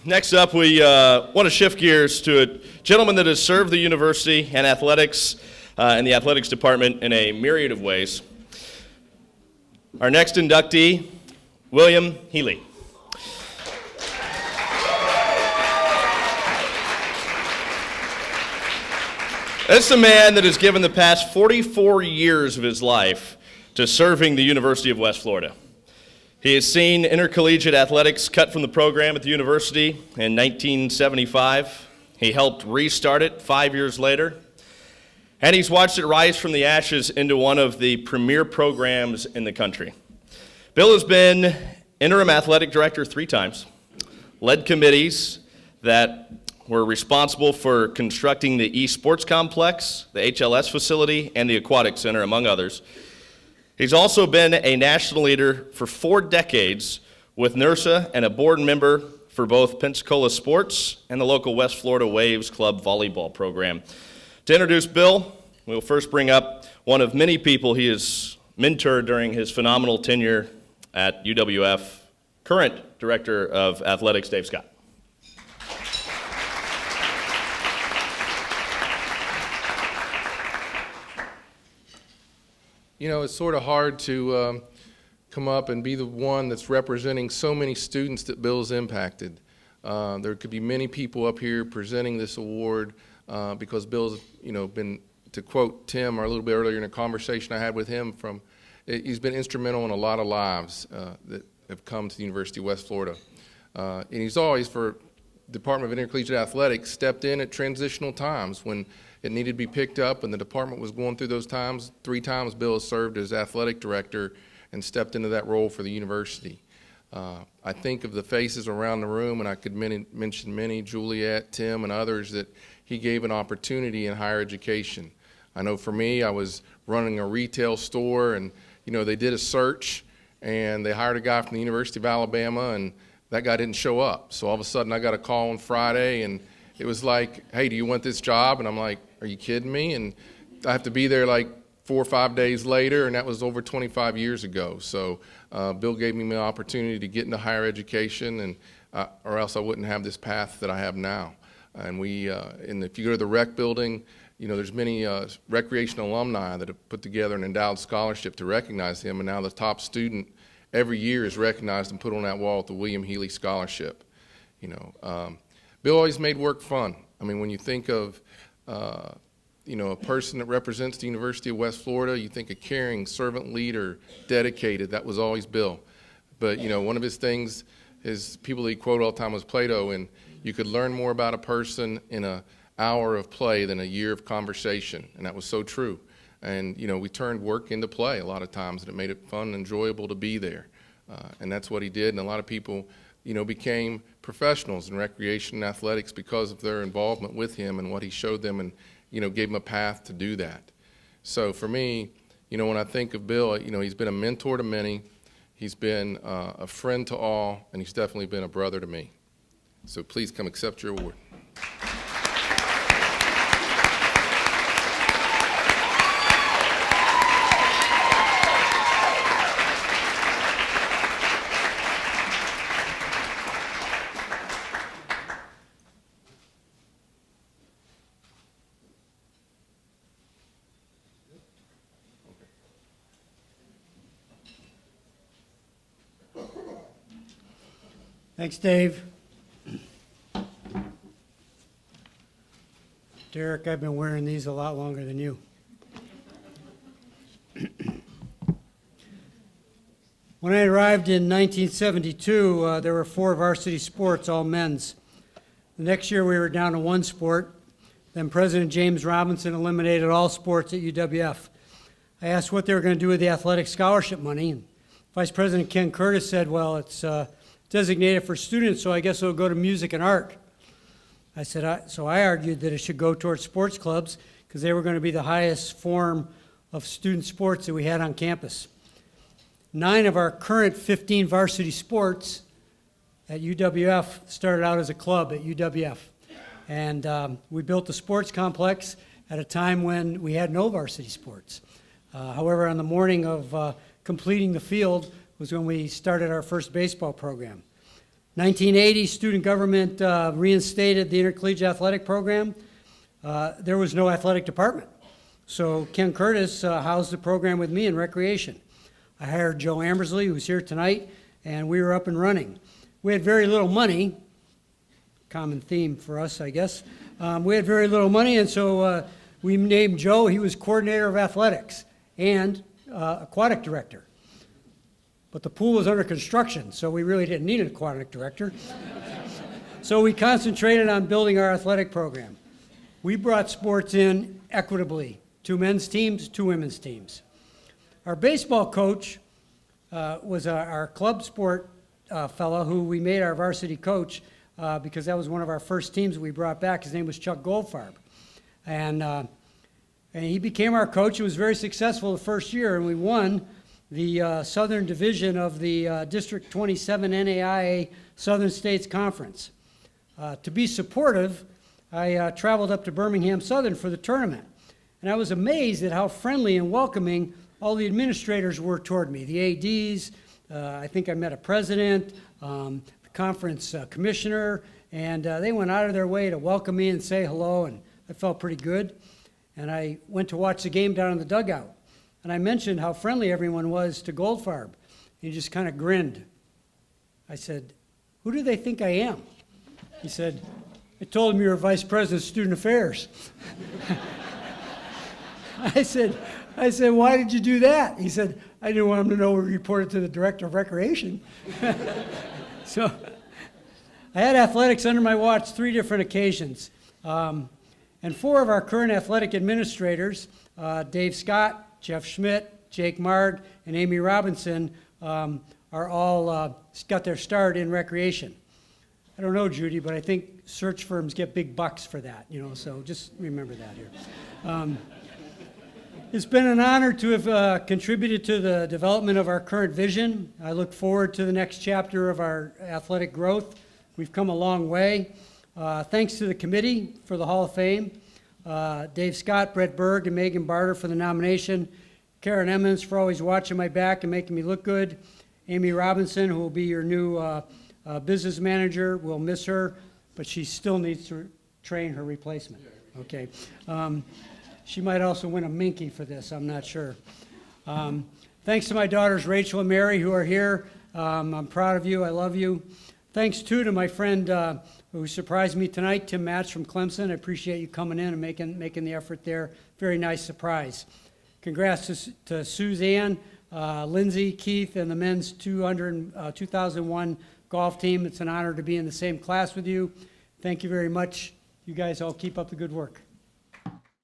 Next up, we want to shift gears to a gentleman that has served the university and athletics and the athletics department in a myriad of ways. Our next inductee, William Healey. This is a man that has given the past 44 years of his life to serving the University of West Florida. He has seen intercollegiate athletics cut from the program at the university in 1975. He helped restart it 5 years later. And he's watched it rise from the ashes into one of the premier programs in the country. Bill has been Interim Athletic Director 3 times, led committees that were responsible for constructing the East Sports Complex, the HLS Facility, and the Aquatic Center, among others. He's also been a national leader for 4 decades with NIRSA and a board member for both Pensacola Sports and the local West Florida Waves Club volleyball program. To introduce Bill, we'll first bring up one of many people he has mentored during his phenomenal tenure at UWF, current Director of Athletics, Dave Scott. You know, it's sort of hard to come up and be the one that's representing so many students that Bill's impacted. There could be many people up here presenting this award because Bill's, been, to quote Tim a little bit earlier in a conversation I had with him, he's been instrumental in a lot of lives that have come to the University of West Florida. And he's always, for Department of Intercollegiate Athletics, stepped in at transitional times when it needed to be picked up and the department was going through those times. 3 times Bill has served as athletic director and stepped into that role for the university. I think of the faces around the room, and I could mention many, Juliet, Tim, and others that he gave an opportunity in higher education. I know for me, I was running a retail store, and they did a search, and they hired a guy from the University of Alabama, and that guy didn't show up. So all of a sudden, I got a call on Friday, and it was like, hey, do you want this job? And I'm like, are you kidding me? And I have to be there like 4 or 5 days later, and that was over 25 years ago. So Bill gave me the opportunity to get into higher education, and or else I wouldn't have this path that I have now. And and if you go to the rec building, there's many recreation alumni that have put together an endowed scholarship to recognize him, and now the top student every year is recognized and put on that wall with the William Healey Scholarship. Bill always made work fun. I mean, when you think of a person that represents the University of West Florida, you think a caring, servant leader, dedicated. That was always Bill. But one of his things, his people that he quote all the time was Plato, and you could learn more about a person in an hour of play than a year of conversation, and that was so true. And we turned work into play a lot of times, and it made it fun and enjoyable to be there. And that's what he did, and a lot of people became professionals in recreation and athletics because of their involvement with him and what he showed them, and gave them a path to do that. So for me, when I think of Bill, he's been a mentor to many, he's been a friend to all, and he's definitely been a brother to me. So please come accept your award. Thanks, Dave. Derek, I've been wearing these a lot longer than you. When I arrived in 1972, there were 4 varsity sports, all men's. The next year we were down to 1 sport. Then President James Robinson eliminated all sports at UWF. I asked what they were going to do with the athletic scholarship money. And Vice President Ken Curtis said, well, it's designated for students, so I guess it'll go to music and art. I said, so I argued that it should go towards sports clubs because they were going to be the highest form of student sports that we had on campus. 9 of our current 15 varsity sports at UWF started out as a club at UWF. And we built the sports complex at a time when we had no varsity sports. However, on the morning of completing the field was when we started our first baseball program. 1980, student government reinstated the intercollegiate athletic program. There was no athletic department. So Ken Curtis housed the program with me in recreation. I hired Joe Ambersley, who's here tonight, and we were up and running. We had very little money, common theme for us, I guess. We had very little money, and so we named Joe. He was coordinator of athletics and aquatic director. But the pool was under construction, so we really didn't need an aquatic director. So we concentrated on building our athletic program. We brought sports in equitably, 2 men's teams, 2 women's teams. Our baseball coach was our club sport fellow who we made our varsity coach because that was one of our first teams we brought back. His name was Chuck Goldfarb. And he became our coach. He was very successful the first year, and we won the Southern Division of the District 27 NAIA Southern States Conference. To be supportive, I traveled up to Birmingham Southern for the tournament. And I was amazed at how friendly and welcoming all the administrators were toward me. The ADs, I think I met a president, the conference commissioner, and they went out of their way to welcome me and say hello, and I felt pretty good. And I went to watch the game down in the dugout. And I mentioned how friendly everyone was to Goldfarb. He just kind of grinned. I said, "Who do they think I am?" He said, "I told him you were Vice President of Student Affairs." I said, "Why did you do that?" He said, "I didn't want him to know we reported to the Director of Recreation." So I had athletics under my watch 3 different occasions. And 4 of our current athletic administrators, Dave Scott, Jeff Schmidt, Jake Marg, and Amy Robinson, are all got their start in recreation. I don't know, Judy, but I think search firms get big bucks for that, so just remember that here. It's been an honor to have contributed to the development of our current vision. I look forward to the next chapter of our athletic growth. We've come a long way. Thanks to the committee for the Hall of Fame, Dave Scott, Brett Berg, and Megan Barter for the nomination, Karen Emmons for always watching my back and making me look good, Amy Robinson, who will be your new business manager. We'll miss her, but she still needs to train her replacement. Okay. She might also win a Minky for this, I'm not sure. Thanks to my daughters Rachel and Mary who are here. I'm proud of you, I love you. Thanks too to my friend who surprised me tonight, Tim Matz from Clemson. I appreciate you coming in and making the effort there. Very nice surprise. Congrats to Suzanne, Lindsay, Keith, and the men's 2001 golf team. It's an honor to be in the same class with you. Thank you very much. You guys all keep up the good work.